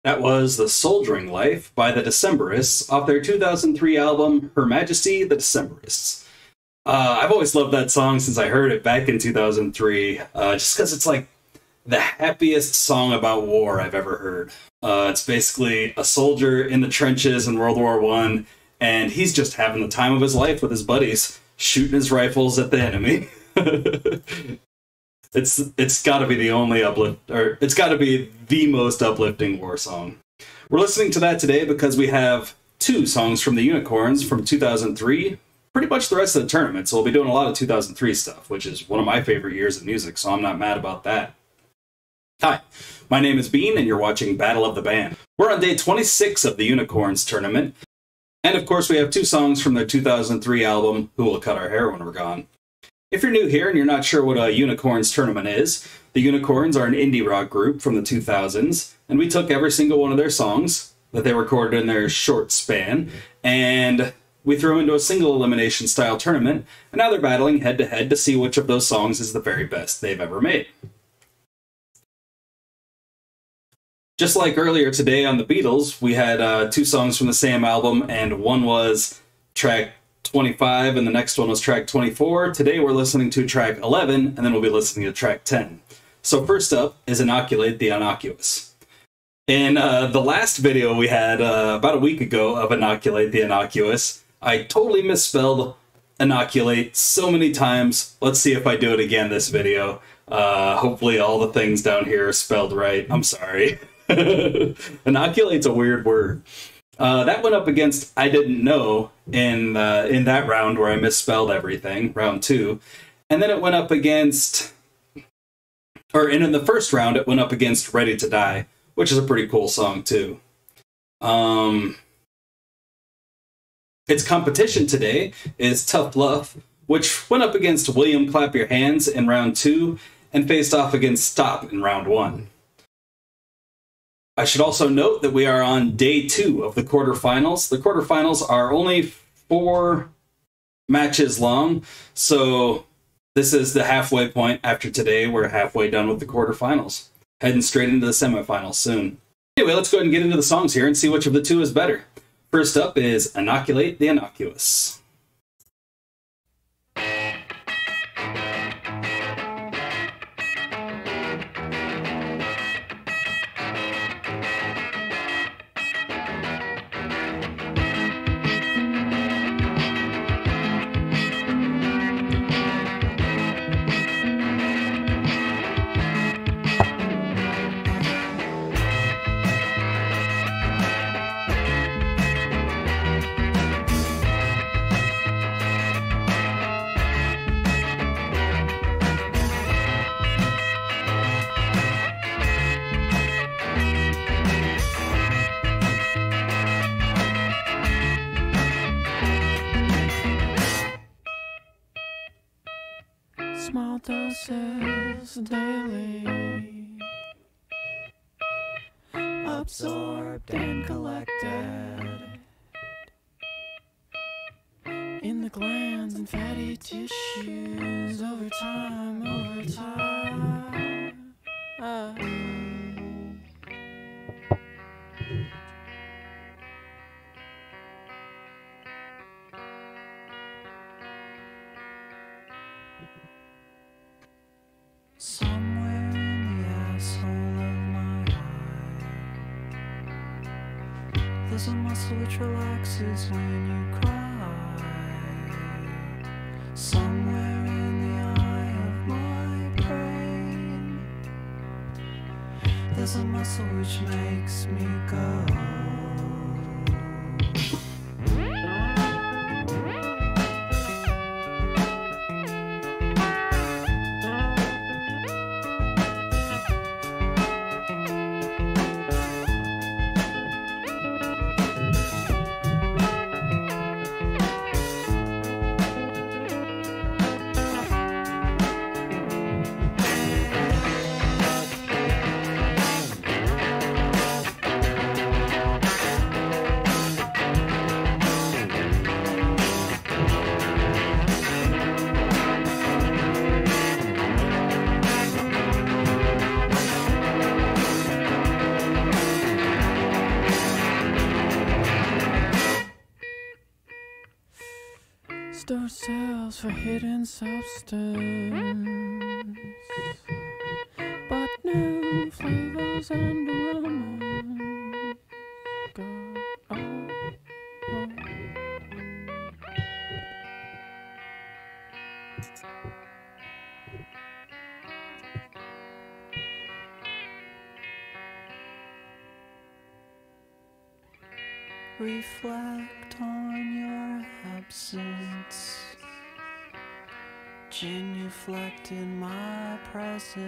That was The Soldiering Life by the Decemberists off their 2003 album, Her Majesty the Decemberists. I've always loved that song since I heard it back in 2003, just because it's like the happiest song about war I've ever heard. It's basically a soldier in the trenches in World War I, and he's just having the time of his life with his buddies, shooting his rifles at the enemy. It's got to be the only it's got to be the most uplifting war song. We're listening to that today because we have two songs from the Unicorns from 2003, pretty much the rest of the tournament, so we'll be doing a lot of 2003 stuff, which is one of my favorite years of music, so I'm not mad about that. Hi, my name is Bean, and you're watching Battle of the Band. We're on day 26 of the Unicorns tournament, and of course we have two songs from their 2003 album, Who Will Cut Our Hair When We're Gone. If you're new here and you're not sure what a Unicorns tournament is, the Unicorns are an indie rock group from the 2000s, and we took every single one of their songs that they recorded in their short span, and we threw them into a single elimination style tournament, and now they're battling head to head to see which of those songs is the very best they've ever made. Just like earlier today on the Beatles, we had two songs from the same album, and one was track 25 and the next one was track 24. Today we're listening to track 11, and then we'll be listening to track 10. So first up is Inoculate the Innocuous. In the last video we had about a week ago of Inoculate the Innocuous, I totally misspelled inoculate so many times. Let's see if I do it again this video. Hopefully all the things down here are spelled right. I'm sorry. Inoculate's a weird word. That went up against I Didn't Know in that round where I misspelled everything, round 2. And then it went up against, and in the first round it went up against Ready to Die, which is a pretty cool song too. Its competition today is Tuff Luff, which went up against William Clap Your Hands in round 2 and faced off against Stop in round 1. I should also note that we are on day 2 of the quarterfinals. The quarterfinals are only 4 matches long, so this is the halfway point. After today, we're halfway done with the quarterfinals. Heading straight into the semifinals soon. Anyway, let's go ahead and get into the songs here and see which of the two is better. First up is Inoculate the Innocuous. Small doses daily, absorbed and collected in the glands and fatty tissues over time. Somewhere in the asshole of my eye, there's a muscle which relaxes when you cry. Somewhere in the eye of my brain, there's a muscle which makes me go. ourselves for hidden substance, but new flavors and aromas go on. Reflect on your absence, genuflect in my presence.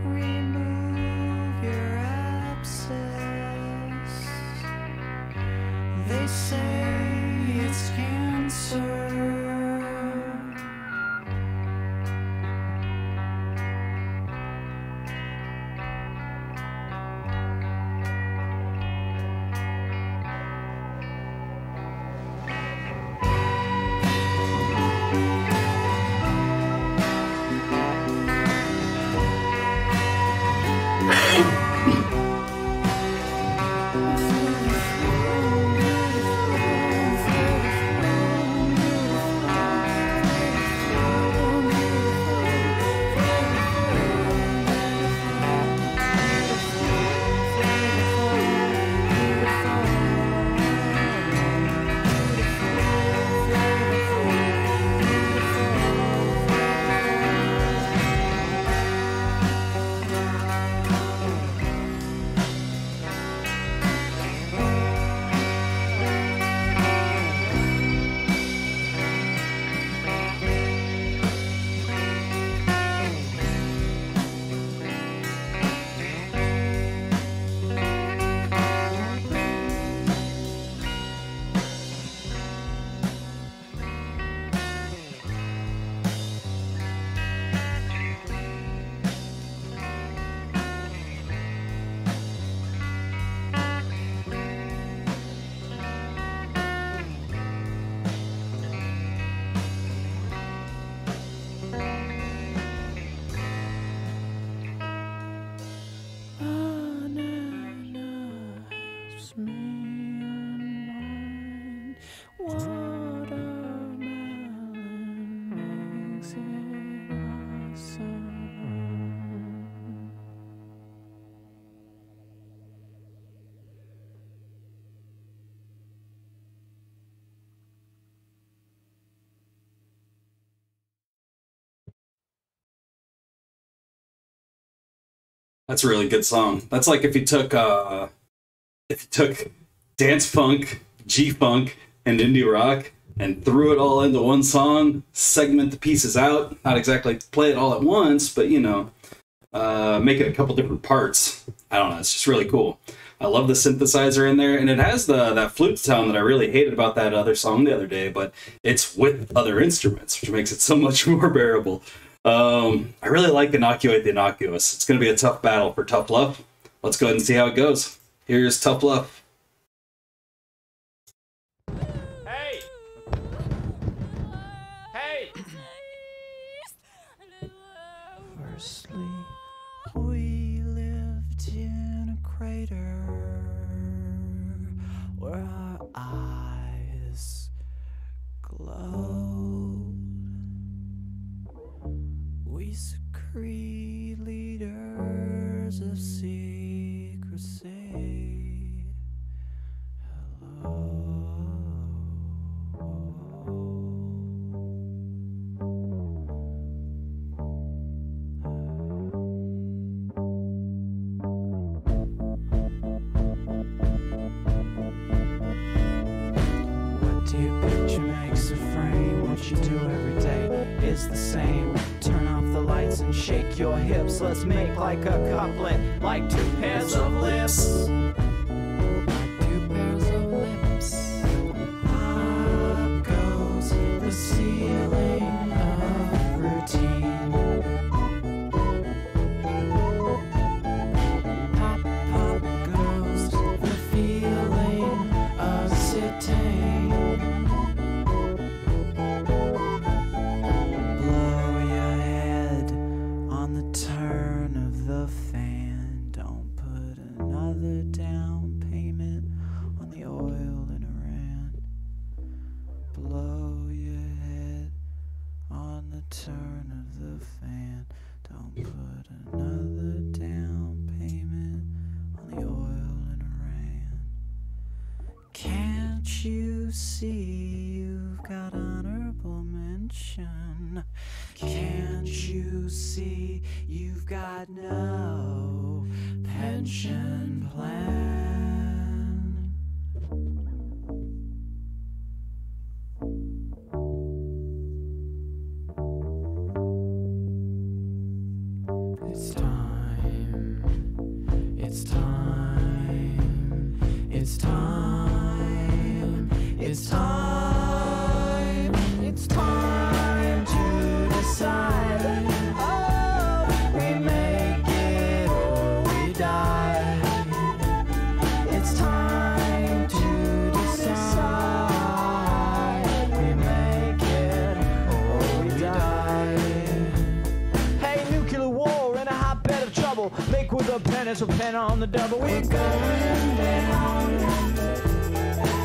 Remove your abscess. They say it's cancer. That's a really good song. That's like if you took dance funk, G funk, and indie rock and threw it all into one song, segment the pieces out, not exactly play it all at once, but make it a couple different parts. I don't know, it's just really cool. I love the synthesizer in there, and it has that flute sound that I really hated about that other song the other day, but it's with other instruments, which makes it so much more bearable. I really like Inoculate the Innocuous. It's going to be a tough battle for Tuff Luff. Let's go ahead and see how it goes. Here's Tuff Luff. Hey! Hey! Firstly, we lived in a crater where our eyes glowed. We secrete leaders of secrecy. Hello. What do you picture makes a frame? What you do every day is the same. Turn off the lights and shake your hips. Let's make like a couplet, like two pairs of lips. Like two pairs of lips. Up goes the ceiling of routine. Pop, pop goes the feeling of sitting. Turn of the fan, don't put another down. turn of the fan. Don't put another down payment on the oil in Iran. Can't you see you've got honorable mention? Can't you see you've got no pension plan? It's time, it's time, it's time, it's time, it's time to decide. Oh, we make it or we die. It's time to decide. We make it or we die. Hey, nuclear war in a hotbed of trouble. Make with a pen as a pen on the double. We're going down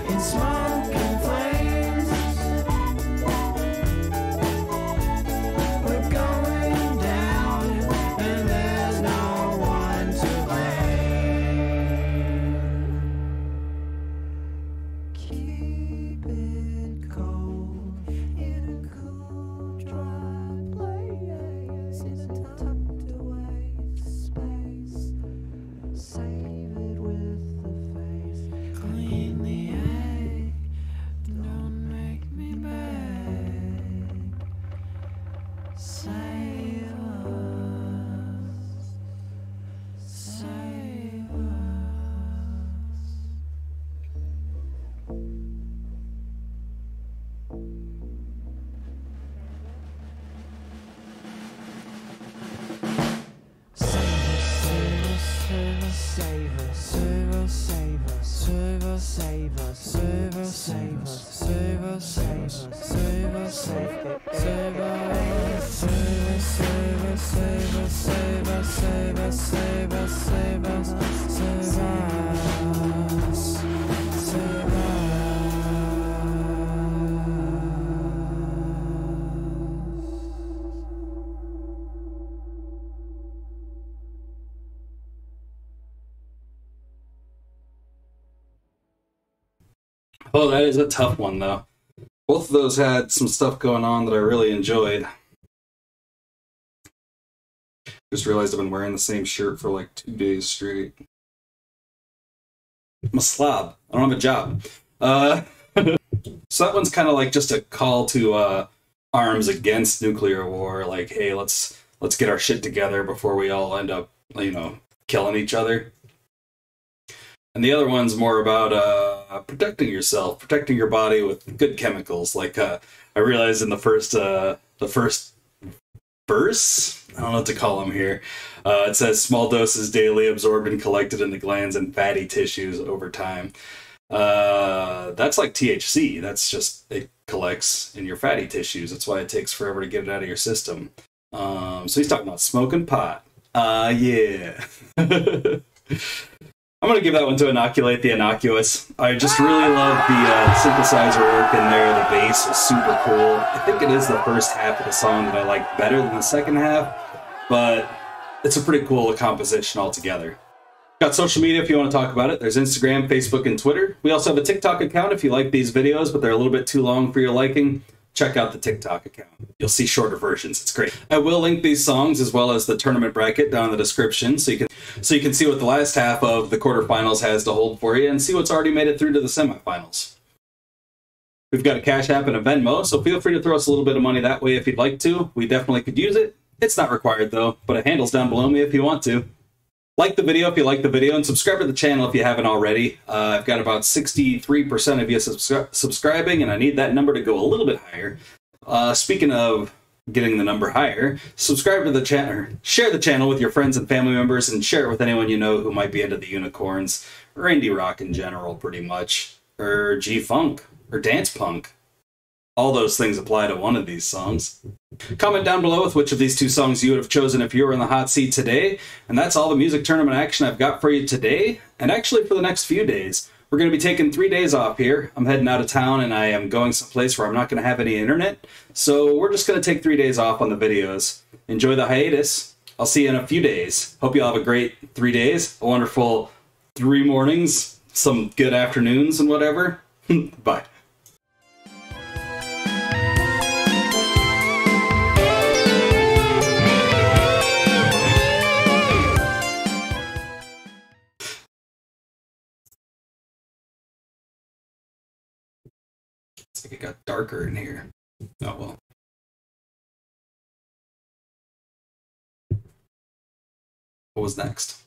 in smoke and flames. We're going down and there's no one to blame. Keep it cold in a cool, dry place. In a tucked away space. Save it with the face. Clean the egg. Don't make me beg. Save us. Save us. Oh, that is a tough one, though. Both of those had some stuff going on that I really enjoyed. Just realized I've been wearing the same shirt for like 2 days straight. I'm a slob. I don't have a job. So that one's kind of like just a call to arms against nuclear war. Like, hey, let's get our shit together before we all end up, you know, killing each other. And the other one's more about protecting yourself, protecting your body with good chemicals. Like I realized in the first verse, I don't know what to call them here. It says small doses daily absorbed and collected in the glands and fatty tissues over time. That's like THC. That's just, it collects in your fatty tissues. That's why it takes forever to get it out of your system. So he's talking about smoking pot. Yeah. I'm going to give that one to Inoculate the Innocuous. I just really love the synthesizer work in there. The bass was super cool. I think it is the first half of the song that I like better than the second half, but it's a pretty cool composition altogether. Got social media if you want to talk about it. There's Instagram, Facebook, and Twitter. We also have a TikTok account if you like these videos, but they're a little bit too long for your liking. Check out the TikTok account. You'll see shorter versions. It's great. I will link these songs as well as the tournament bracket down in the description so you can see what the last half of the quarterfinals has to hold for you and see what's already made it through to the semifinals. We've got a Cash App and a Venmo, so feel free to throw us a little bit of money that way if you'd like to. We definitely could use it. It's not required though, but a handle's down below me if you want to. Like the video if you like the video, and subscribe to the channel if you haven't already. I've got about 63% of you subscribing, and I need that number to go a little bit higher. Speaking of getting the number higher, subscribe to the channel, share the channel with your friends and family members, and share it with anyone you know who might be into the unicorns, or indie rock in general, pretty much, or G-Funk, or dance punk. All those things apply to one of these songs. Comment down below with which of these two songs you would have chosen if you were in the hot seat today. And that's all the music tournament action I've got for you today, and actually for the next few days. we're going to be taking 3 days off here. I'm heading out of town, and I am going someplace where I'm not going to have any internet. So we're just going to take 3 days off on the videos. Enjoy the hiatus. I'll see you in a few days. Hope you all have a great 3 days, a wonderful 3 mornings, some good afternoons, and whatever. Bye. It's like it got darker in here. Oh well. What was next?